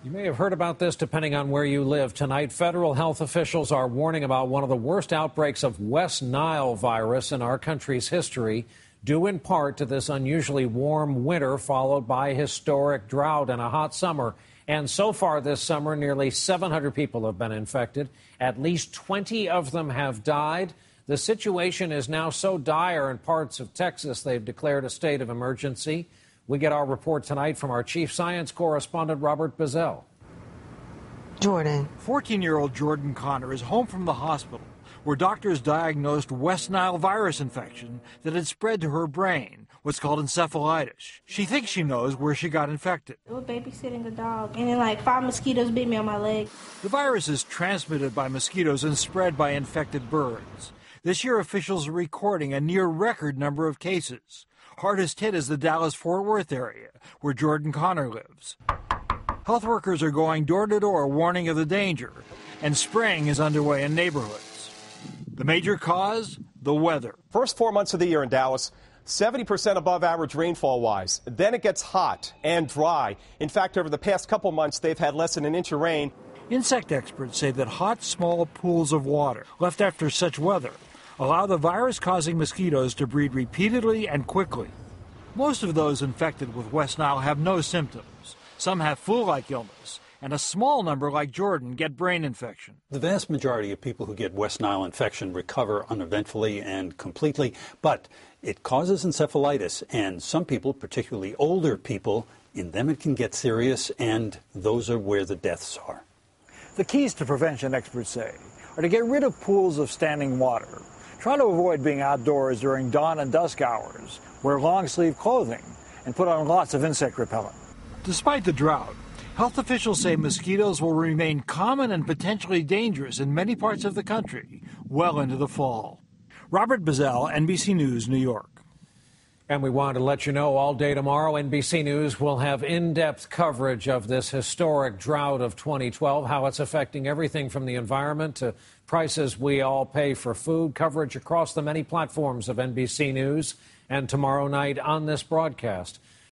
You may have heard about this depending on where you live. Tonight, federal health officials are warning about one of the worst outbreaks of West Nile virus in our country's history, due in part to this unusually warm winter followed by a historic drought and a hot summer. And so far this summer, nearly 700 people have been infected. At least 20 of them have died. The situation is now so dire in parts of Texas, they've declared a state of emergency. We get our report tonight from our chief science correspondent, Robert Bazell. Jordan. 14-year-old Jordan Connor is home from the hospital where doctors diagnosed West Nile virus infection that had spread to her brain, what's called encephalitis. She thinks she knows where she got infected. I was babysitting a dog, and then like 5 mosquitoes bit me on my leg. The virus is transmitted by mosquitoes and spread by infected birds. This year, officials are recording a near-record number of cases. Hardest hit is the Dallas-Fort Worth area, where Jordan Connor lives. Health workers are going door-to-door warning of the danger, and spraying is underway in neighborhoods. The major cause? The weather. First 4 months of the year in Dallas, 70% above average rainfall-wise. Then it gets hot and dry. In fact, over the past couple months, they've had less than an inch of rain. Insect experts say that hot, small pools of water left after such weather allow the virus-causing mosquitoes to breed repeatedly and quickly. Most of those infected with West Nile have no symptoms. Some have flu-like illness, and a small number, like Jordan, get brain infection. The vast majority of people who get West Nile infection recover uneventfully and completely, but it causes encephalitis, and some people, particularly older people, in them it can get serious, and those are where the deaths are. The keys to prevention, experts say, are to get rid of pools of standing water. Try to avoid being outdoors during dawn and dusk hours, wear long-sleeve clothing, and put on lots of insect repellent. Despite the drought, health officials say mosquitoes will remain common and potentially dangerous in many parts of the country well into the fall. Robert Bazell, NBC News, New York. And we wanted to let you know all day tomorrow, NBC News will have in-depth coverage of this historic drought of 2012, how it's affecting everything from the environment to prices we all pay for food, coverage across the many platforms of NBC News, and tomorrow night on this broadcast.